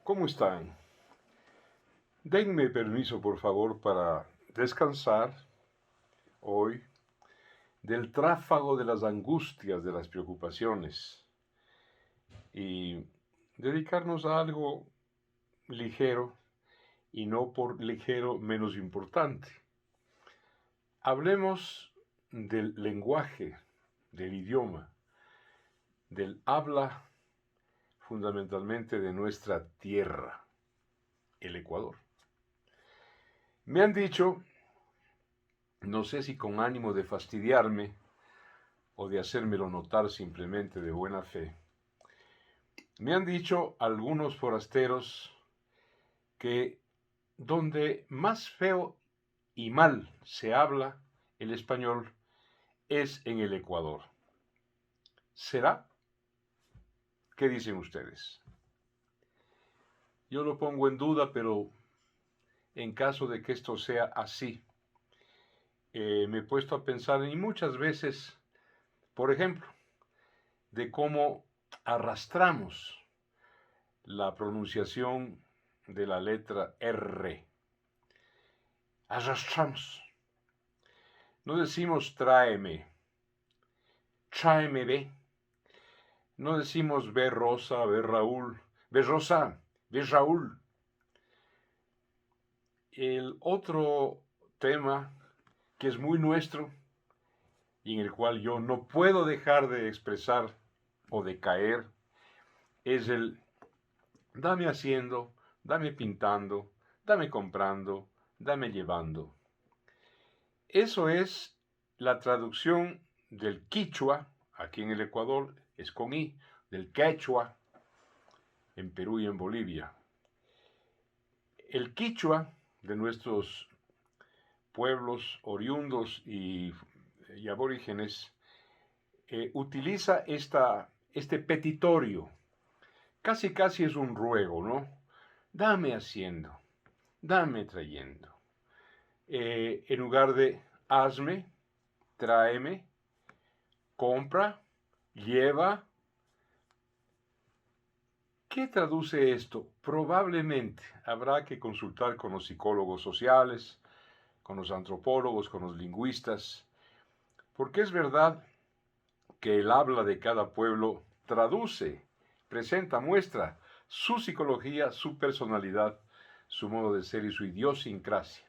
¿Cómo están? Denme permiso, por favor, para descansar hoy del tráfago de las angustias, de las preocupaciones y dedicarnos a algo ligero y no por ligero menos importante. Hablemos del lenguaje, del idioma, del habla fundamentalmente de nuestra tierra, el Ecuador. Me han dicho, no sé si con ánimo de fastidiarme o de hacérmelo notar simplemente de buena fe, me han dicho algunos forasteros que donde más feo y mal se habla el español es en el Ecuador. ¿Será? ¿Qué dicen ustedes? Yo lo pongo en duda, pero en caso de que esto sea así, me he puesto a pensar y muchas veces, por ejemplo, de cómo arrastramos la pronunciación de la letra R. Arrastramos. No decimos tráeme, tráeme ve. No decimos ve Rosa, ve Raúl, ve Rosa, ve Raúl. El otro tema que es muy nuestro y en el cual yo no puedo dejar de expresar o de caer es el dame haciendo, dame pintando, dame comprando, dame llevando. Eso es la traducción del quichua, aquí en el Ecuador es con I, del quechua, en Perú y en Bolivia. El quichua de nuestros pueblos oriundos y aborígenes utiliza este petitorio. Casi es un ruego, ¿no? Dame haciendo, dame trayendo. En lugar de hazme, tráeme, compra, lleva. ¿Qué traduce esto? Probablemente habrá que consultar con los psicólogos sociales, con los antropólogos, con los lingüistas, porque es verdad que el habla de cada pueblo traduce, presenta, muestra su psicología, su personalidad, su modo de ser y su idiosincrasia.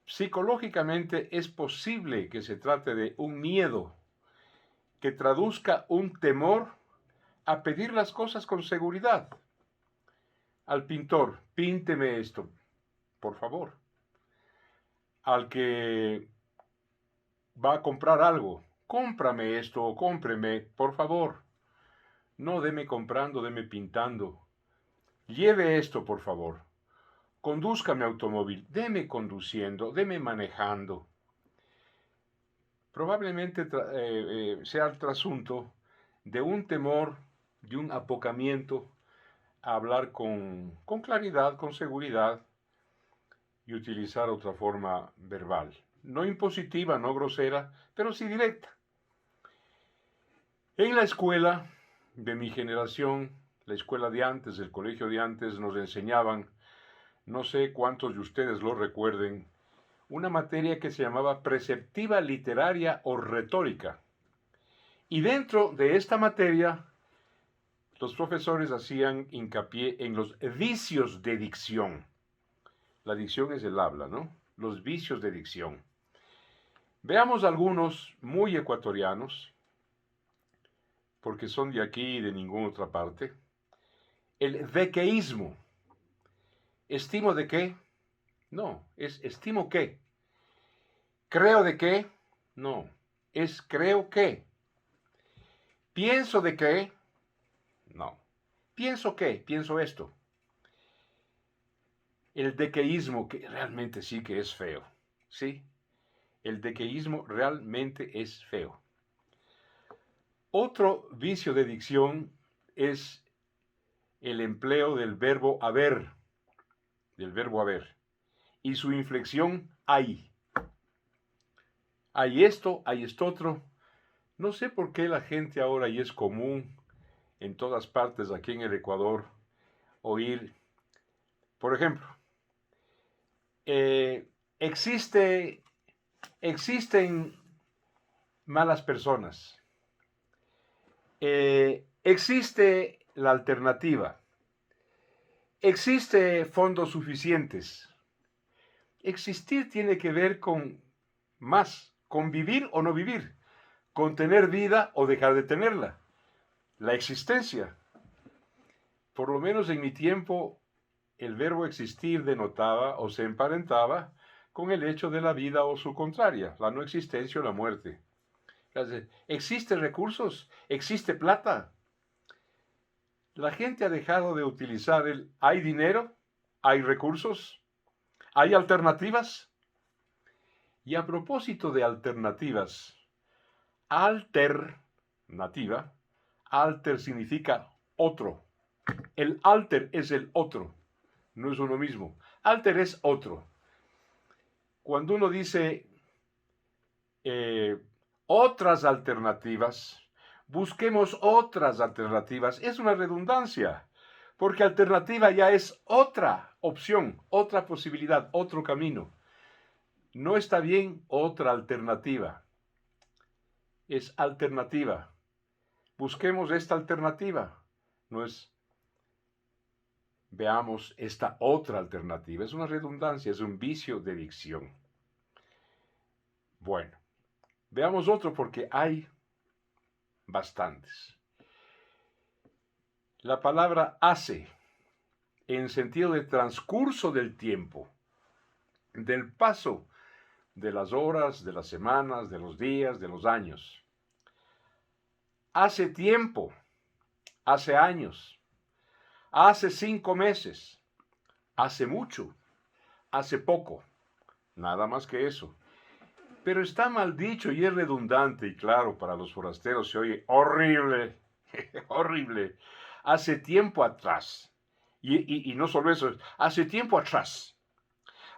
Psicológicamente es posible que se trate de un miedo que traduzca un temor a pedir las cosas con seguridad. Al pintor, pínteme esto, por favor. Al que va a comprar algo, cómprame esto o cómpreme, por favor. No deme comprando, deme pintando. Lleve esto, por favor. Conduzca mi automóvil, deme conduciendo, deme manejando. Probablemente sea el trasunto de un temor, de un apocamiento a hablar con claridad, con seguridad y utilizar otra forma verbal. No impositiva, no grosera, pero sí directa. En la escuela de mi generación, la escuela de antes, el colegio de antes, nos enseñaban, no sé cuántos de ustedes lo recuerden, una materia que se llamaba preceptiva literaria o retórica. Y dentro de esta materia, los profesores hacían hincapié en los vicios de dicción. La dicción es el habla, ¿no? Los vicios de dicción. Veamos algunos muy ecuatorianos, porque son de aquí y de ninguna otra parte. El dequeísmo. ¿Estimo de qué? No, es estimo qué. ¿Creo de qué? No, es creo que. ¿Pienso de qué? No. ¿Pienso qué? Pienso esto. El dequeísmo, que realmente sí que es feo. ¿Sí? El dequeísmo realmente es feo. Otro vicio de dicción es el empleo del verbo haber, y su inflexión hay. Hay esto, hay esto otro. No sé por qué la gente ahora, y es común en todas partes aquí en el Ecuador, oír, por ejemplo, existen malas personas, existe la alternativa, existe fondos suficientes. Existir tiene que ver con más, con vivir o no vivir, con tener vida o dejar de tenerla, la existencia. Por lo menos en mi tiempo, el verbo existir denotaba o se emparentaba con el hecho de la vida o su contraria, la no existencia o la muerte. ¿Existen recursos? ¿Existe plata? La gente ha dejado de utilizar el ¿hay dinero? ¿Hay recursos? ¿Hay alternativas? Y a propósito de alternativas, alternativa, alter significa otro. El alter es el otro, no es uno mismo. Alter es otro. Cuando uno dice otras alternativas, busquemos otras alternativas, es una redundancia, porque alternativa ya es otra opción, otra posibilidad, otro camino. No está bien otra alternativa, es alternativa. Busquemos esta alternativa, no es veamos esta otra alternativa. Es una redundancia, es un vicio de dicción. Bueno, veamos otro porque hay bastantes. La palabra hace, en sentido de transcurso del tiempo, del paso de las horas, de las semanas, de los días, de los años. Hace tiempo, hace años, hace 5 meses, hace mucho, hace poco, nada más que eso. Pero está mal dicho y es redundante y claro, para los forasteros se oye horrible, horrible. Hace tiempo atrás. Y no solo eso, hace tiempo atrás.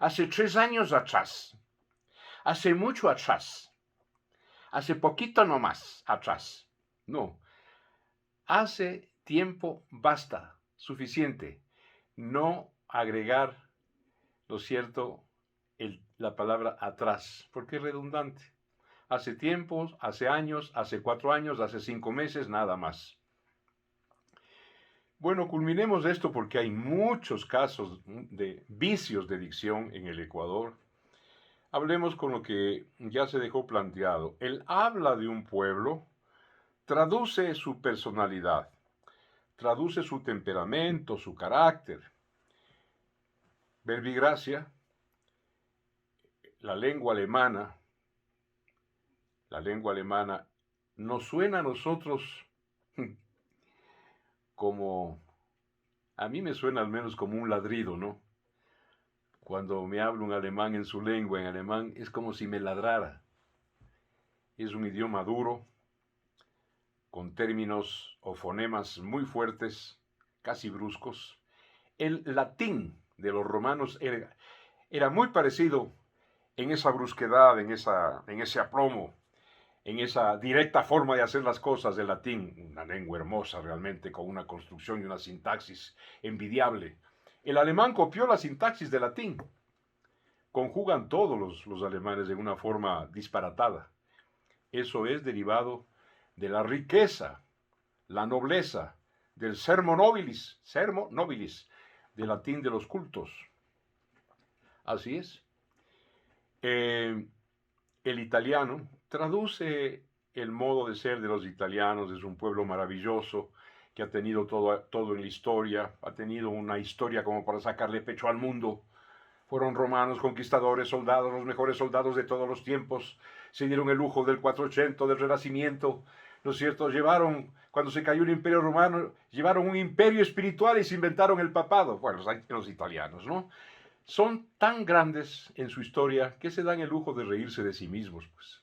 Hace 3 años atrás. Hace mucho atrás. Hace poquito nomás atrás. No. Hace tiempo basta, suficiente. No agregar, lo cierto, la palabra atrás, porque es redundante. Hace tiempos, hace años, hace 4 años, hace 5 meses, nada más. Bueno, culminemos esto porque hay muchos casos de vicios de dicción en el Ecuador. Hablemos con lo que ya se dejó planteado. El habla de un pueblo traduce su personalidad, traduce su temperamento, su carácter. Verbigracia, la lengua alemana nos suena a nosotros como, a mí me suena al menos como un ladrido, ¿no? Cuando me habla un alemán en su lengua, en alemán, es como si me ladrara. Es un idioma duro, con términos o fonemas muy fuertes, casi bruscos. El latín de los romanos era muy parecido en esa brusquedad, en ese aplomo, en esa directa forma de hacer las cosas del latín, una lengua hermosa realmente, con una construcción y una sintaxis envidiable. El alemán copió la sintaxis del latín. Conjugan todos los alemanes de una forma disparatada. Eso es derivado de la riqueza, la nobleza, del sermo nobilis, del latín de los cultos. Así es. El italiano traduce el modo de ser de los italianos. Es un pueblo maravilloso que ha tenido todo en la historia, ha tenido una historia como para sacarle pecho al mundo. Fueron romanos, conquistadores, soldados, los mejores soldados de todos los tiempos. Se dieron el lujo del 480, del Renacimiento, ¿no es cierto? Cuando se cayó el Imperio Romano, llevaron un imperio espiritual y se inventaron el papado. Bueno, los italianos, ¿no? Son tan grandes en su historia que se dan el lujo de reírse de sí mismos, pues.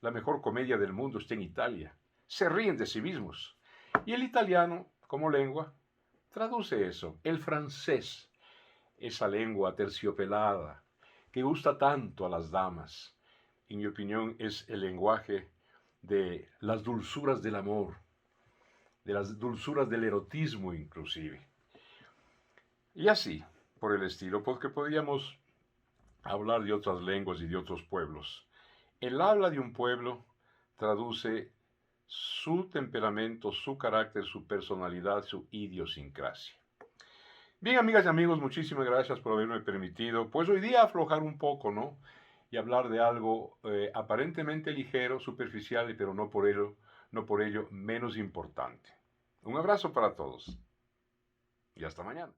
La mejor comedia del mundo está en Italia. Se ríen de sí mismos. Y el italiano, como lengua, traduce eso. El francés, esa lengua terciopelada que gusta tanto a las damas, en mi opinión es el lenguaje de las dulzuras del amor, de las dulzuras del erotismo inclusive. Y así, por el estilo, porque podríamos hablar de otras lenguas y de otros pueblos. El habla de un pueblo traduce su temperamento, su carácter, su personalidad, su idiosincrasia. Bien, amigas y amigos, muchísimas gracias por haberme permitido, pues hoy día aflojar un poco, ¿no? Y hablar de algo aparentemente ligero, superficial, pero no por ello menos importante. Un abrazo para todos y hasta mañana.